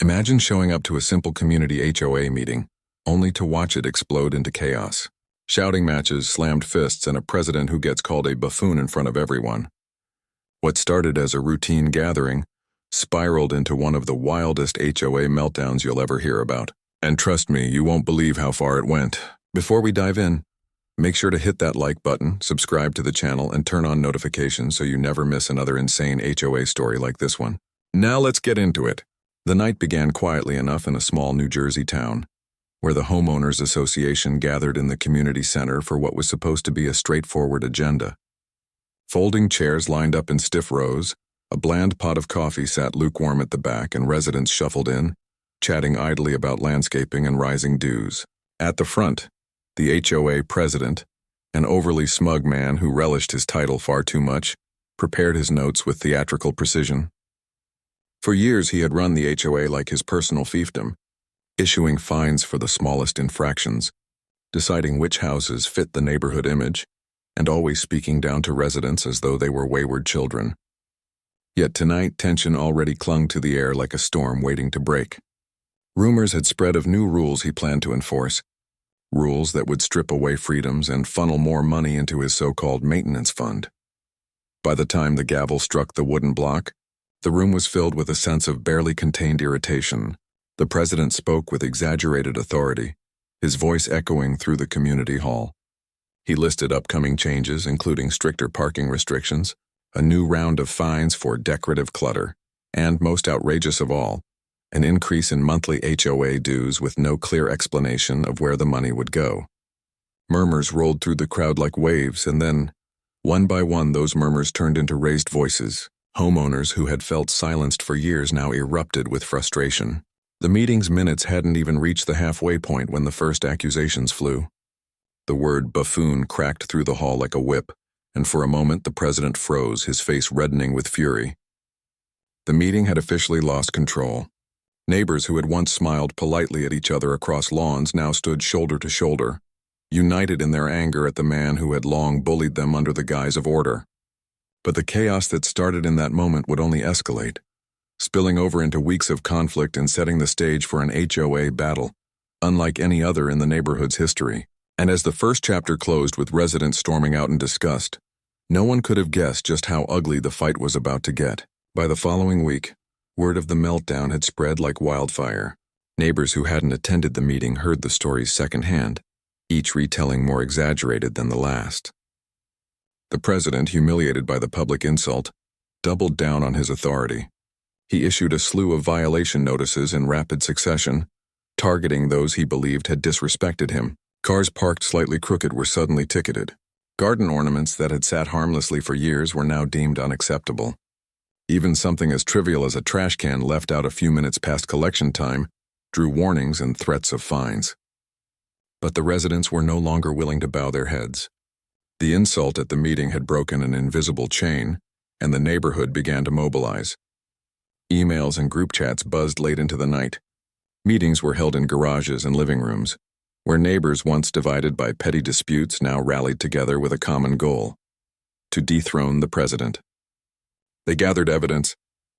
Imagine showing up to a simple community HOA meeting, only to watch it explode into chaos. Shouting matches, slammed fists, and a president who gets called a buffoon in front of everyone. What started as a routine gathering spiraled into one of the wildest HOA meltdowns you'll ever hear about. And trust me, you won't believe how far it went. Before we dive in, make sure to hit that like button, subscribe to the channel, and turn on notifications so you never miss another insane HOA story like this one. Now let's get into it. The night began quietly enough in a small New Jersey town, where the Homeowners Association gathered in the community center for what was supposed to be a straightforward agenda. Folding chairs lined up in stiff rows, a bland pot of coffee sat lukewarm at the back, and residents shuffled in, chatting idly about landscaping and rising dues. At the front, the HOA president, an overly smug man who relished his title far too much, prepared his notes with theatrical precision. For years he had run the HOA like his personal fiefdom, issuing fines for the smallest infractions, deciding which houses fit the neighborhood image, and always speaking down to residents as though they were wayward children. Yet tonight, tension already clung to the air like a storm waiting to break. Rumors had spread of new rules he planned to enforce, rules that would strip away freedoms and funnel more money into his so-called maintenance fund. By the time the gavel struck the wooden block, the room was filled with a sense of barely contained irritation. The president spoke with exaggerated authority, his voice echoing through the community hall. He listed upcoming changes, including stricter parking restrictions, a new round of fines for decorative clutter, and, most outrageous of all, an increase in monthly HOA dues with no clear explanation of where the money would go. Murmurs rolled through the crowd like waves, and then, one by one, those murmurs turned into raised voices. Homeowners who had felt silenced for years now erupted with frustration. The meeting's minutes hadn't even reached the halfway point when the first accusations flew. The word buffoon cracked through the hall like a whip, and for a moment the president froze, his face reddening with fury. The meeting had officially lost control. Neighbors who had once smiled politely at each other across lawns now stood shoulder to shoulder, united in their anger at the man who had long bullied them under the guise of order. But the chaos that started in that moment would only escalate, spilling over into weeks of conflict and setting the stage for an HOA battle, unlike any other in the neighborhood's history. And as the first chapter closed with residents storming out in disgust, no one could have guessed just how ugly the fight was about to get. By the following week, word of the meltdown had spread like wildfire. Neighbors who hadn't attended the meeting heard the stories secondhand, each retelling more exaggerated than the last. The president, humiliated by the public insult, doubled down on his authority. He issued a slew of violation notices in rapid succession, targeting those he believed had disrespected him. Cars parked slightly crooked were suddenly ticketed. Garden ornaments that had sat harmlessly for years were now deemed unacceptable. Even something as trivial as a trash can left out a few minutes past collection time drew warnings and threats of fines. But the residents were no longer willing to bow their heads. The insult at the meeting had broken an invisible chain, and the neighborhood began to mobilize. Emails and group chats buzzed late into the night. Meetings were held in garages and living rooms, where neighbors once divided by petty disputes now rallied together with a common goal: to dethrone the president. They gathered evidence,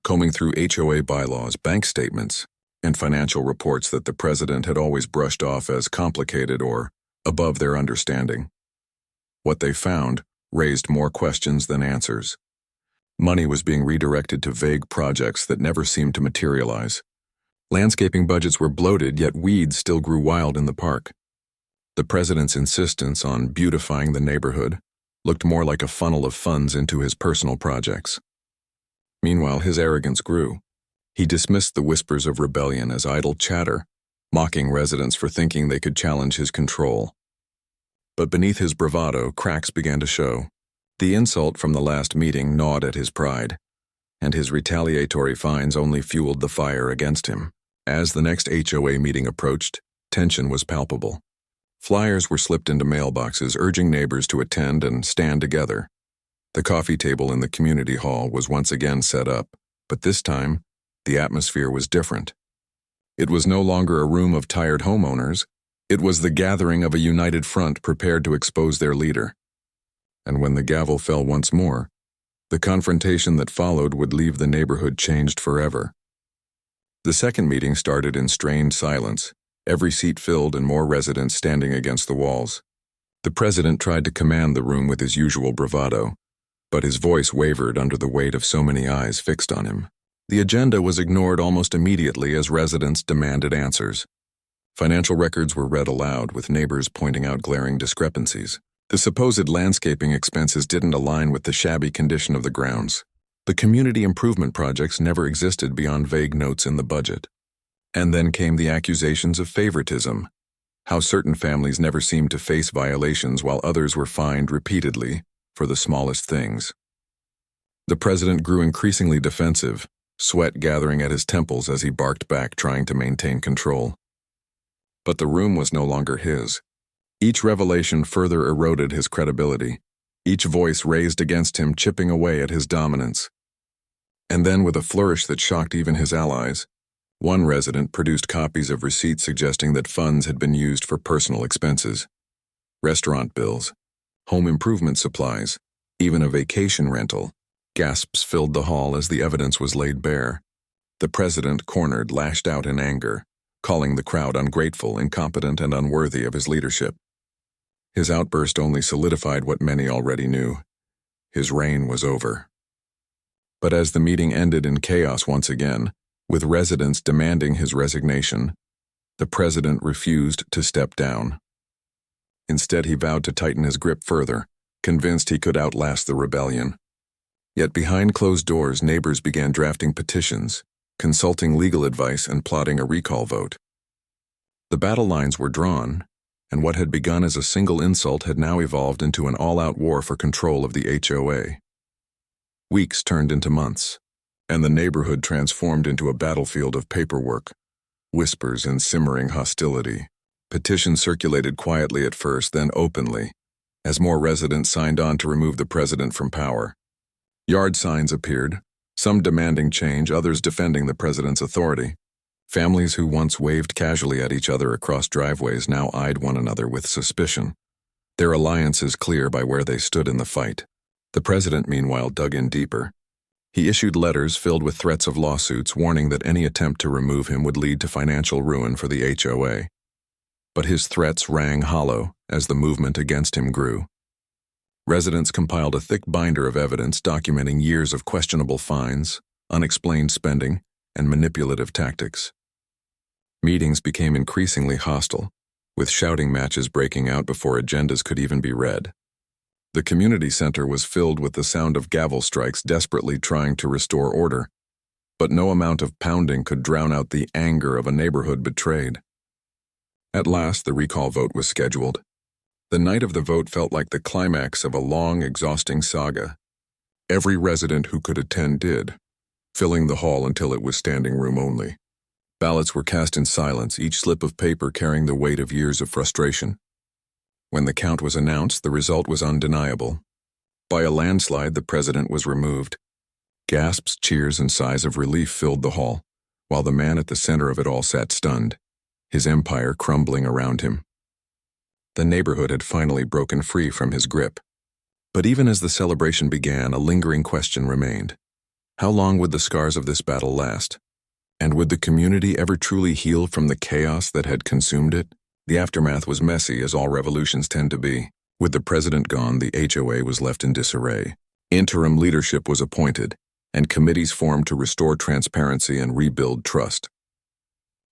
combing through HOA bylaws, bank statements, and financial reports that the president had always brushed off as complicated or above their understanding. What they found raised more questions than answers. Money was being redirected to vague projects that never seemed to materialize. Landscaping budgets were bloated, yet weeds still grew wild in the park. The president's insistence on beautifying the neighborhood looked more like a funnel of funds into his personal projects. Meanwhile, his arrogance grew. He dismissed the whispers of rebellion as idle chatter, mocking residents for thinking they could challenge his control. But beneath his bravado, cracks began to show. The insult from the last meeting gnawed at his pride, and his retaliatory fines only fueled the fire against him. As the next HOA meeting approached, tension was palpable. Flyers were slipped into mailboxes urging neighbors to attend and stand together. The coffee table in the community hall was once again set up, but this time, the atmosphere was different. It was no longer a room of tired homeowners. It was the gathering of a united front prepared to expose their leader. And when the gavel fell once more, the confrontation that followed would leave the neighborhood changed forever. The second meeting started in strained silence, every seat filled and more residents standing against the walls. The president tried to command the room with his usual bravado, but his voice wavered under the weight of so many eyes fixed on him. The agenda was ignored almost immediately as residents demanded answers. Financial records were read aloud, with neighbors pointing out glaring discrepancies. The supposed landscaping expenses didn't align with the shabby condition of the grounds. The community improvement projects never existed beyond vague notes in the budget. And then came the accusations of favoritism, how certain families never seemed to face violations while others were fined repeatedly for the smallest things. The president grew increasingly defensive, sweat gathering at his temples as he barked back, trying to maintain control. But the room was no longer his. Each revelation further eroded his credibility, each voice raised against him chipping away at his dominance. And then, with a flourish that shocked even his allies, one resident produced copies of receipts suggesting that funds had been used for personal expenses. Restaurant bills, home improvement supplies, even a vacation rental. Gasps filled the hall as the evidence was laid bare. The president, cornered, lashed out in anger, calling the crowd ungrateful, incompetent, and unworthy of his leadership. His outburst only solidified what many already knew. His reign was over. But as the meeting ended in chaos once again, with residents demanding his resignation, the president refused to step down. Instead, he vowed to tighten his grip further, convinced he could outlast the rebellion. Yet behind closed doors, neighbors began drafting petitions, consulting legal advice, and plotting a recall vote. The battle lines were drawn, and what had begun as a single insult had now evolved into an all-out war for control of the HOA. Weeks turned into months, and the neighborhood transformed into a battlefield of paperwork, whispers, and simmering hostility. Petitions circulated quietly at first, then openly, as more residents signed on to remove the president from power. Yard signs appeared, some demanding change, others defending the president's authority. Families who once waved casually at each other across driveways now eyed one another with suspicion, their alliances clear by where they stood in the fight. The president, meanwhile, dug in deeper. He issued letters filled with threats of lawsuits, warning that any attempt to remove him would lead to financial ruin for the HOA. But his threats rang hollow as the movement against him grew. Residents compiled a thick binder of evidence documenting years of questionable fines, unexplained spending, and manipulative tactics. Meetings became increasingly hostile, with shouting matches breaking out before agendas could even be read. The community center was filled with the sound of gavel strikes desperately trying to restore order, but no amount of pounding could drown out the anger of a neighborhood betrayed. At last, the recall vote was scheduled. The night of the vote felt like the climax of a long, exhausting saga. Every resident who could attend did, filling the hall until it was standing room only. Ballots were cast in silence, each slip of paper carrying the weight of years of frustration. When the count was announced, the result was undeniable. By a landslide, the president was removed. Gasps, cheers, and sighs of relief filled the hall, while the man at the center of it all sat stunned, his empire crumbling around him. The neighborhood had finally broken free from his grip. But even as the celebration began, a lingering question remained. How long would the scars of this battle last? And would the community ever truly heal from the chaos that had consumed it? The aftermath was messy, as all revolutions tend to be. With the president gone, the HOA was left in disarray. Interim leadership was appointed, and committees formed to restore transparency and rebuild trust.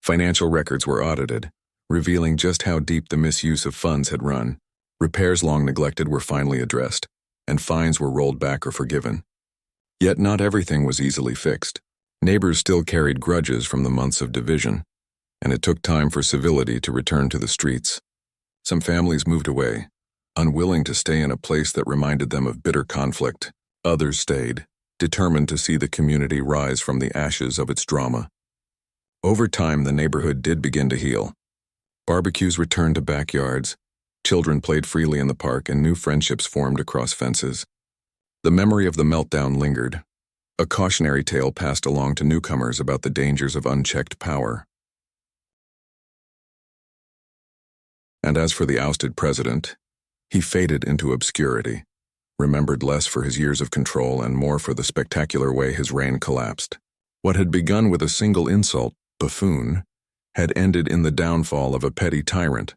Financial records were audited, revealing just how deep the misuse of funds had run. Repairs long neglected were finally addressed, and fines were rolled back or forgiven. Yet not everything was easily fixed. Neighbors still carried grudges from the months of division, and it took time for civility to return to the streets. Some families moved away, unwilling to stay in a place that reminded them of bitter conflict. Others stayed, determined to see the community rise from the ashes of its drama. Over time, the neighborhood did begin to heal. Barbecues returned to backyards, children played freely in the park, and new friendships formed across fences. The memory of the meltdown lingered, a cautionary tale passed along to newcomers about the dangers of unchecked power. And as for the ousted president, he faded into obscurity, remembered less for his years of control and more for the spectacular way his reign collapsed. What had begun with a single insult Buffoon, had ended in the downfall of a petty tyrant.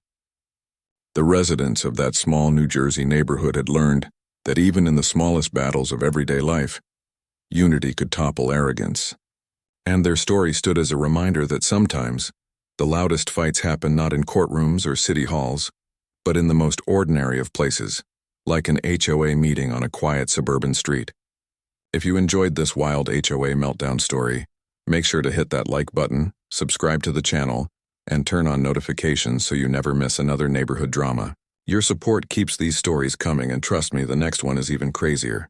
The residents of that small New Jersey neighborhood had learned that even in the smallest battles of everyday life, unity could topple arrogance. And their story stood as a reminder that sometimes the loudest fights happen not in courtrooms or city halls, but in the most ordinary of places, like an HOA meeting on a quiet suburban street. If you enjoyed this wild HOA meltdown story, make sure to hit that like button, subscribe to the channel, and turn on notifications so you never miss another neighborhood drama. Your support keeps these stories coming, and trust me, the next one is even crazier.